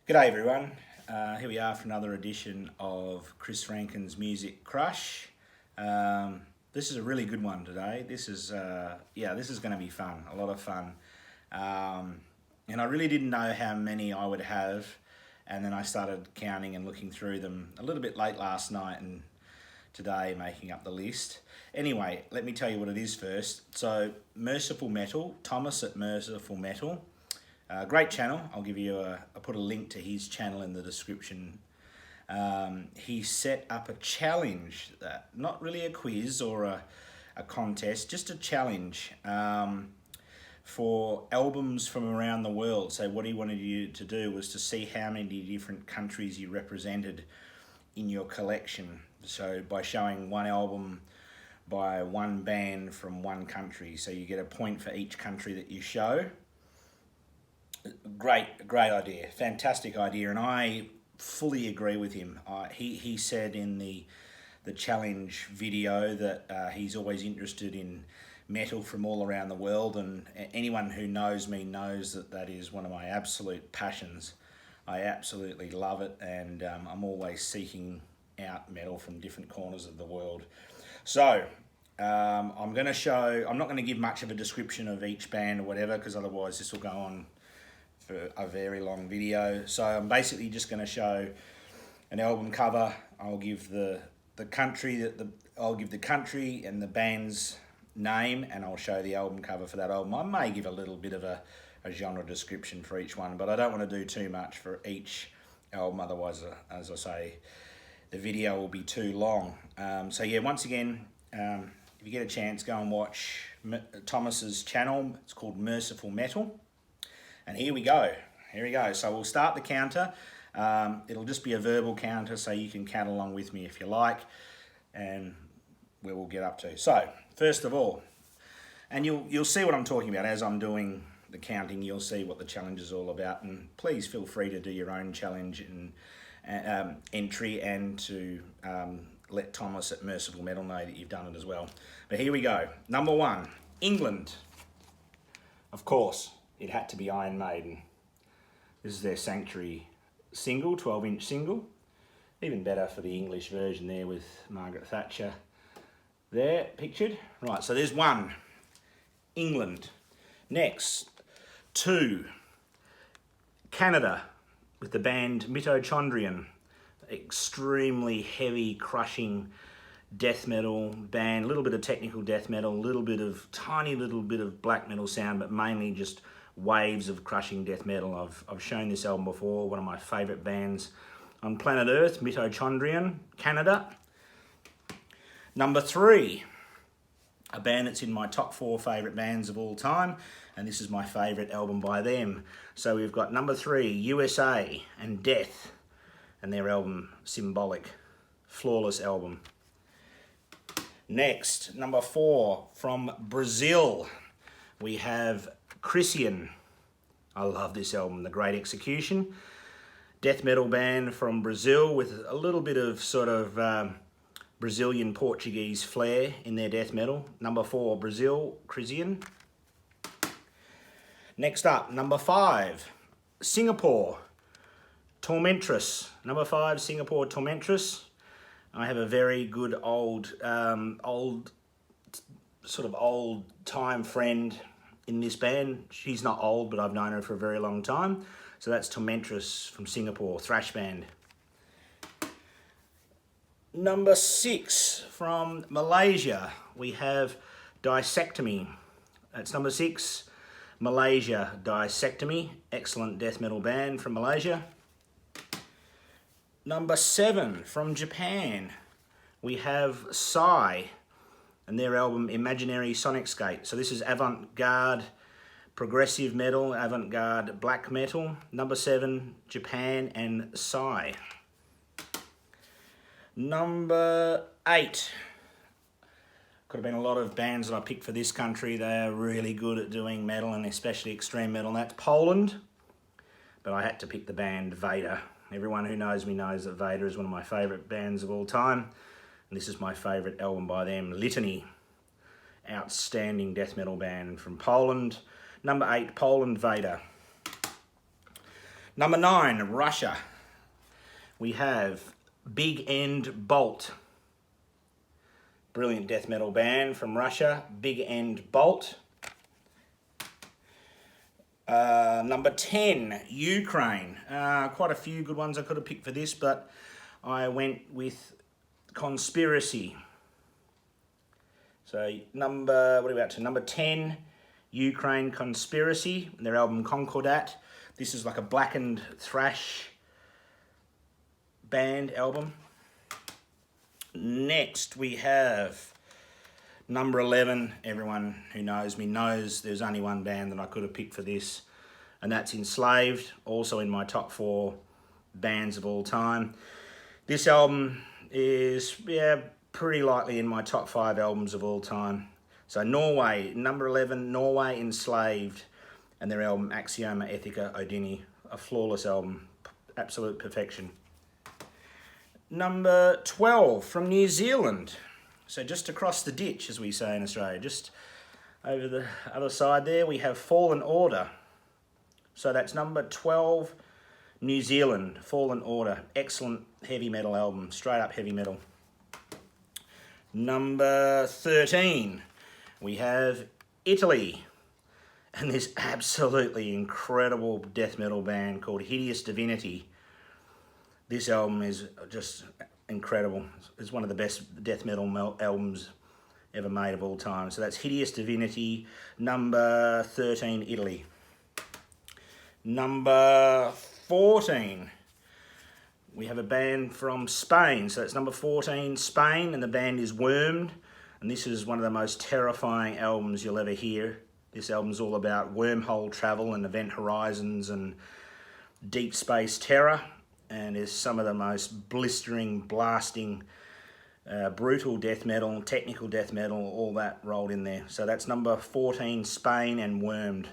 G'day everyone, here we are for another edition of Chris Rankin's Music Crush. This is a really good one today. This is going to be fun, a lot of fun. And I really didn't know how many I would have, and then I started counting and looking through them a little bit late last night and today making up the list. Anyway, let me tell you what it is first. So Mercyful Metal, Thomas at Mercyful Metal. Great channel. I'll put a link to his channel in the description. He set up a challenge, not really a quiz or a contest, just a challenge for albums from around the world. So what he wanted you to do was to see how many different countries you represented in your collection. So by showing one album by one band from one country, so you get a point for each country that you show. Great idea, fantastic idea, and I fully agree with him. He said in the challenge video that he's always interested in metal from all around the world, and anyone who knows me knows that is one of my absolute passions. I absolutely love it, and I'm always seeking out metal from different corners of the world. So I'm not going to give much of a description of each band or whatever, because otherwise this will go on for a very long video. So I'm basically just going to show an album cover. I'll give the country and the band's name, and I'll show the album cover for that album. I may give a little bit of a genre description for each one, but I don't want to do too much for each album, otherwise, as I say, the video will be too long. So yeah, once again, if you get a chance, go and watch Thomas's channel. It's called Mercyful Metal. And here we go. So we'll start the counter. It'll just be a verbal counter, so you can count along with me if you like, and where we'll get up to. So first of all, and you'll see what I'm talking about as I'm doing the counting. You'll see what the challenge is all about, and please feel free to do your own challenge and entry, and to let Thomas at Mercyful Metal know that you've done it as well. But here we go. Number 1, England. Of course, it had to be Iron Maiden. This is their Sanctuary single, 12-inch single. Even better for the English version there with Margaret Thatcher there pictured. Right, so there's 1, England. Next, 2, Canada, with the band Mitochondrion. Extremely heavy, crushing death metal band, a little bit of technical death metal, tiny little bit of black metal sound, but mainly just waves of crushing death metal. I've shown this album before, one of my favourite bands on planet Earth, Mitochondrion, Canada. Number 3, a band that's in my top 4 favourite bands of all time, and this is my favourite album by them. So we've got number 3, USA and Death, and their album Symbolic. Flawless album. Next, number 4, from Brazil, we have Christian. I love this album, The Great Execution. Death metal band from Brazil with a little bit of sort of Brazilian Portuguese flair in their death metal. Number 4, Brazil, Christian. Next up, number 5, Singapore, Tormentress. Number 5, Singapore, Tormentress. I have a very good old time friend in this band. She's not old, but I've known her for a very long time. So that's Tormentress from Singapore, thrash band. Number 6, from Malaysia, we have Dissectomy. That's number 6, Malaysia, Dissectomy. Excellent death metal band from Malaysia. Number 7, from Japan, we have Psy and their album Imaginary Sonicscape. So this is avant-garde progressive metal, avant-garde black metal. Number 7, Japan and Psy. Number 8. Could have been a lot of bands that I picked for this country. They are really good at doing metal, and especially extreme metal, and that's Poland. But I had to pick the band Vader. Everyone who knows me knows that Vader is one of my favourite bands of all time. And this is my favourite album by them, Litany. Outstanding death metal band from Poland. Number 8, Poland, Vader. Number 9, Russia. We have Big End Bolt. Brilliant death metal band from Russia, Big End Bolt. Number 10, Ukraine. Quite a few good ones I could have picked for this, but I went with Conspiracy. So what are we up to? Number 10, Ukraine, Conspiracy, their album Concordat. This is like a blackened thrash band album. Next we have number 11. Everyone who knows me knows there's only one band that I could have picked for this, and that's Enslaved, also in my top 4 bands of all time. This album is, pretty likely in my top 5 albums of all time. So Norway, number 11, Norway, Enslaved, and their album Axioma Ethica Odini, a flawless album, absolute perfection. Number 12, from New Zealand. So just across the ditch, as we say in Australia, just over the other side there, we have Fallen Order. So that's number 12, New Zealand, Fallen Order. Excellent heavy metal album, straight up heavy metal. Number 13, we have Italy, and this absolutely incredible death metal band called Hideous Divinity. This album is just incredible. It's one of the best death metal albums ever made of all time. So that's Hideous Divinity, number 13, Italy. Number 14, we have a band from Spain. So that's number 14, Spain, and the band is Wormed. And this is one of the most terrifying albums you'll ever hear. This album's all about wormhole travel and event horizons and deep space terror. And is some of the most blistering, blasting, brutal death metal, technical death metal, all that rolled in there. So that's number 14, Spain and Wormed.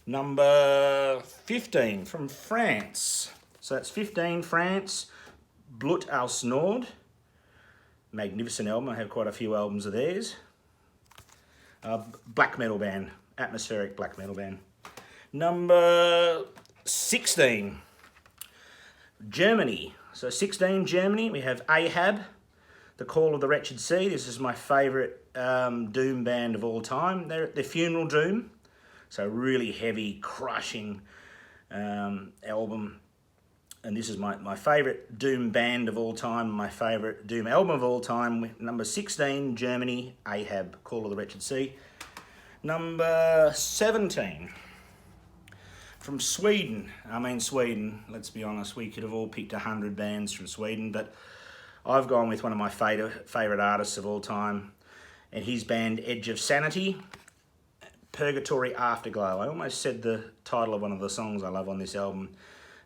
Number 15, from France. So that's 15, France, Blut aus Nord. Magnificent album, I have quite a few albums of theirs. Black metal band, atmospheric black metal band. Number 16, Germany. So 16, Germany, we have Ahab, The Call of the Wretched Sea. This is my favourite doom band of all time. They're Funeral Doom, so really heavy, crushing album. And this is my favourite doom band of all time, my favourite doom album of all time. Number 16, Germany, Ahab, Call of the Wretched Sea. Number 17, from Sweden. Sweden, let's be honest, we could have all picked 100 bands from Sweden, but I've gone with one of my favourite artists of all time, and his band Edge of Sanity, Purgatory Afterglow. I almost said the title of one of the songs I love on this album,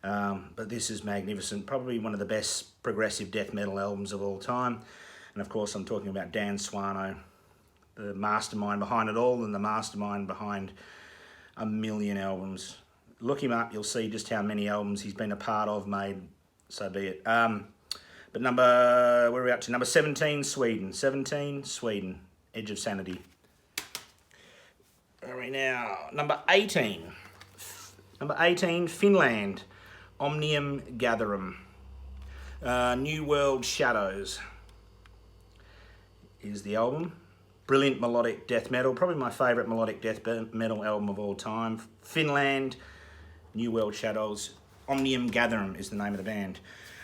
but this is magnificent. Probably one of the best progressive death metal albums of all time. And of course I'm talking about Dan Swano, the mastermind behind it all and the mastermind behind a million albums. Look him up, you'll see just how many albums he's been a part of, made, so be it. But where are we up to? Number 17, Sweden. 17, Sweden, Edge of Sanity. Where are we now? Number 18. Number 18, Finland, Omnium Gatherum. New World Shadows is the album. Brilliant melodic death metal, probably my favourite melodic death metal album of all time. Finland, New World Shadows, Omnium Gatherum is the name of the band.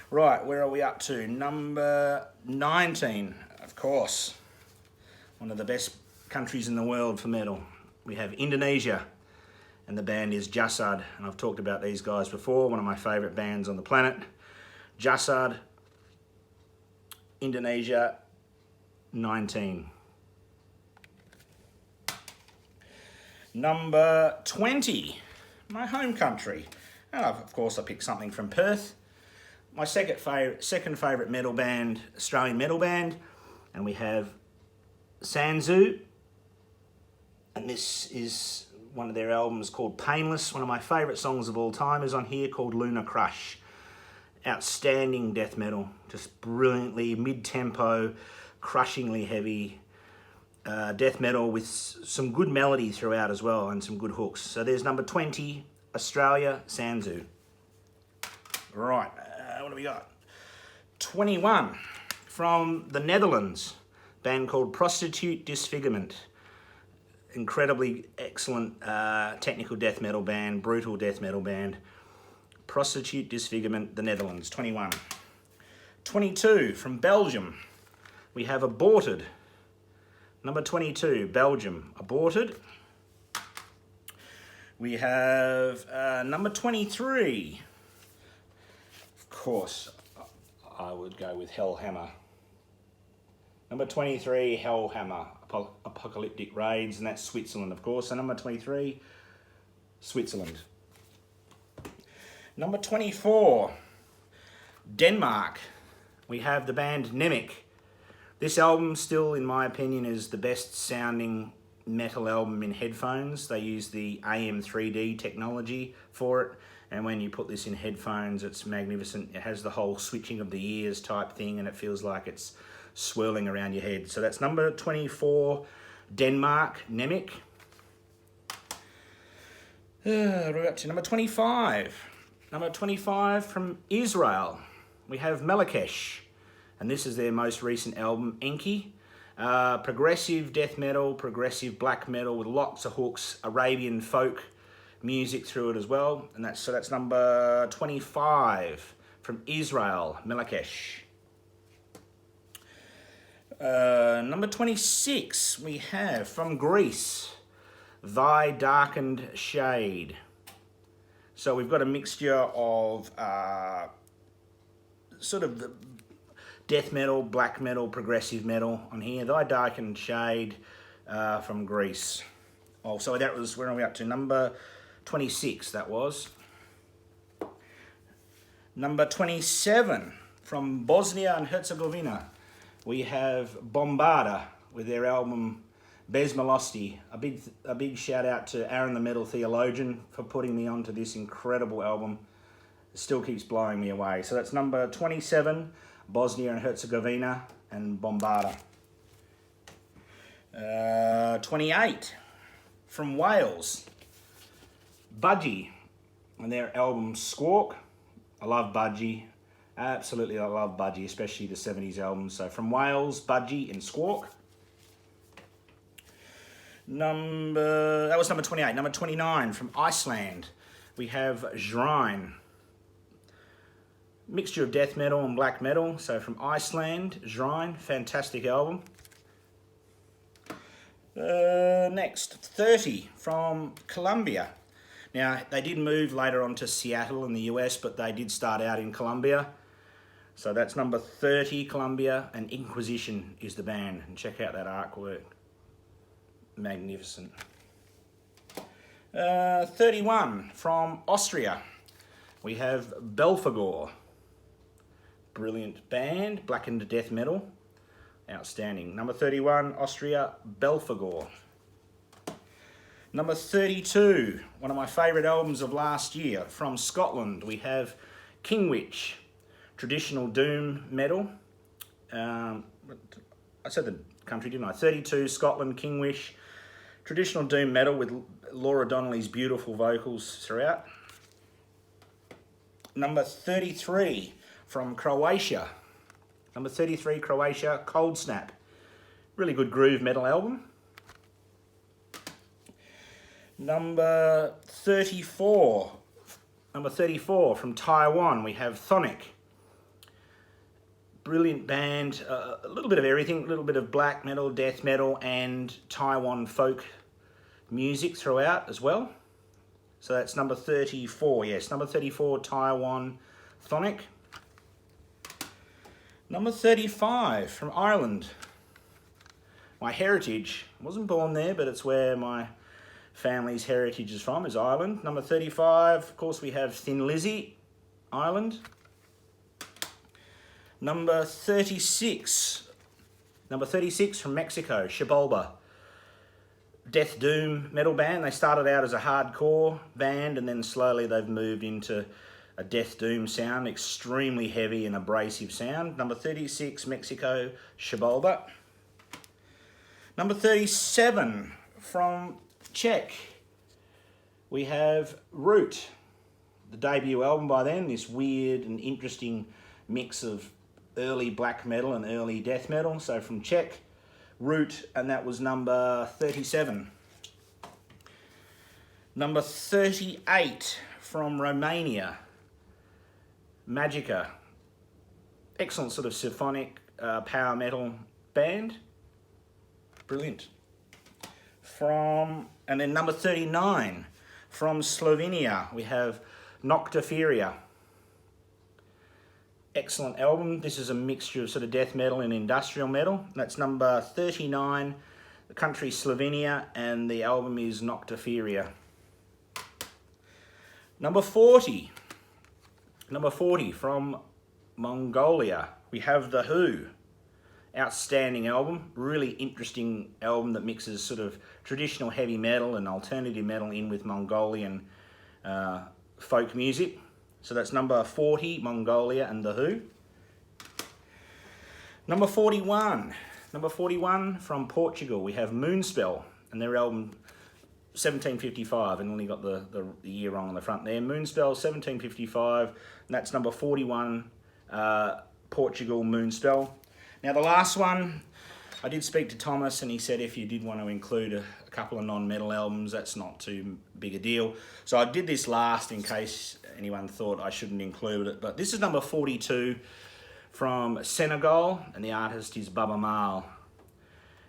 Right, where are we up to? Number 19, of course. One of the best countries in the world for metal. We have Indonesia, and the band is Jasad, and I've talked about these guys before, one of my favourite bands on the planet. Jasad, Indonesia, 19. Number 20, my home country. And of course I picked something from Perth. My second favourite metal band, Australian metal band, and we have Sanzu, and this is one of their albums called Painless. One of my favourite songs of all time is on here, called Lunar Crush. Outstanding death metal, just brilliantly mid-tempo, crushingly heavy death metal with some good melody throughout as well and some good hooks. So there's number 20, Australia, Sanzu. Right, what do we got? 21 from the Netherlands, band called Prostitute Disfigurement. Incredibly excellent technical death metal band, brutal death metal band. Prostitute Disfigurement, the Netherlands, 21. 22 from Belgium, we have Aborted. Number 22, Belgium, Aborted. We have number 23. Of course, I would go with Hellhammer. Number 23, Hellhammer, Apocalyptic Raids, and that's Switzerland, of course. So number 23, Switzerland. Number 24, Denmark. We have the band Nemec. This album still, in my opinion, is the best sounding metal album in headphones. They use the AM3D technology for it, and when you put this in headphones, it's magnificent. It has the whole switching of the ears type thing, and it feels like it's swirling around your head. So that's number 24, Denmark, Nemec. We're up to number 25. Number 25 from Israel, we have Malakesh, and this is their most recent album, Enki. Progressive death metal, progressive black metal with lots of hooks, Arabian folk music through it as well. And that's number 25 from Israel, Malakesh. Number 26 we have from Greece, Thy Darkened Shade. So we've got a mixture of sort of the death metal, black metal, progressive metal on here. Thy Darkened Shade from Greece. Oh, so that was, where are we up to? Number 26, that was. Number 27 from Bosnia and Herzegovina. We have Bombarda with their album Bezmalosti. A big shout out to Aaron the Metal Theologian for putting me onto this incredible album. It still keeps blowing me away. So that's number 27, Bosnia and Herzegovina and Bombarda. 28 from Wales, Budgie and their album Squawk. I love Budgie. Absolutely, I love Budgie, especially the 70s albums. So from Wales, Budgie and Squawk. That was number 28. Number 29 from Iceland, we have Shrine. Mixture of death metal and black metal. So from Iceland, Shrine, fantastic album. Next, 30 from Colombia. Now, they did move later on to Seattle in the US, but they did start out in Colombia. So that's number 30, Colombia, and Inquisition is the band. And check out that artwork. Magnificent. 31 from Austria, we have Belfagor. Brilliant band, blackened death metal. Outstanding. Number 31, Austria, Belfagor. Number 32, one of my favourite albums of last year, from Scotland, we have Kingwitch, traditional doom metal. I said the country, didn't I? 32, Scotland, Kingwitch, traditional doom metal with Laura Donnelly's beautiful vocals throughout. Number 33 from Croatia. Number 33, Croatia, Cold Snap. Really good groove metal album. Number 34 from Taiwan, we have Thonic. Brilliant band, a little bit of everything, a little bit of black metal, death metal, and Taiwan folk music throughout as well. So that's number 34, yes, number 34, Taiwan, Thonic. Number 35 from Ireland. My heritage, I wasn't born there, but it's where my family's heritage is from, is Ireland. Number 35, of course, we have Thin Lizzy, Ireland. Number 36 from Mexico, Xibalba. Death doom metal band. They started out as a hardcore band and then slowly they've moved into a death doom sound, extremely heavy and abrasive sound. Number 36, Mexico, Xibalba. Number 37 from Czech, we have Root, the debut album by them, this weird and interesting mix of early black metal and early death metal. So from Czech, Root, and that was number 37. Number 38 from Romania, Magica. Excellent sort of symphonic power metal band. Brilliant. And then number 39 from Slovenia, we have Noctiferia. Excellent album. This is a mixture of sort of death metal and industrial metal. That's number 39. The country Slovenia, and the album is Noctiferia. Number 40. Number 40 from Mongolia, we have The Who. Outstanding album, really interesting album that mixes sort of traditional heavy metal and alternative metal in with Mongolian folk music. So that's number 40, Mongolia and The Who. Number 41. Number 41 from Portugal, we have Moonspell, and their album 1755, and only got the year wrong on the front there. Moonspell 1755, and that's number 41, Portugal, Moonspell. Now the last one, I did speak to Thomas, and he said if you did want to include a couple of non-metal albums, that's not too big a deal. So I did this last in case anyone thought I shouldn't include it. But this is number 42 from Senegal, and the artist is Baba Mal.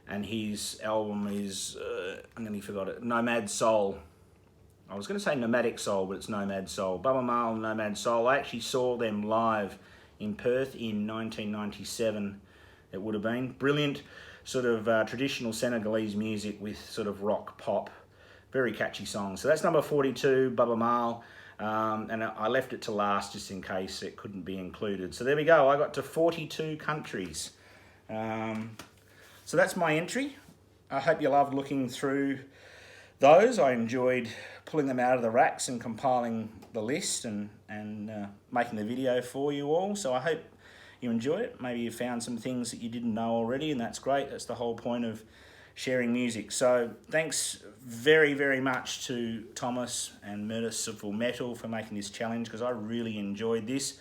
And his album is, I nearly forgot it, Nomad Soul. I was going to say Nomadic Soul, but it's Nomad Soul. Baba Mal, Nomad Soul. I actually saw them live in Perth in 1997. It would have been brilliant, sort of traditional Senegalese music with sort of rock pop, very catchy songs. So that's number 42, Baba Mal, and I left it to last just in case it couldn't be included. So there we go. I got to 42 countries. So that's my entry. I hope you loved looking through those. I enjoyed pulling them out of the racks and compiling the list and making the video for you all. So I hope you enjoy it. Maybe you found some things that you didn't know already, and that's great. That's the whole point of sharing music. So thanks very, very much to Thomas and Mercyful Metal for making this challenge, because I really enjoyed this.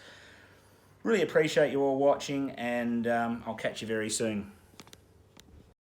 Really appreciate you all watching, and I'll catch you very soon.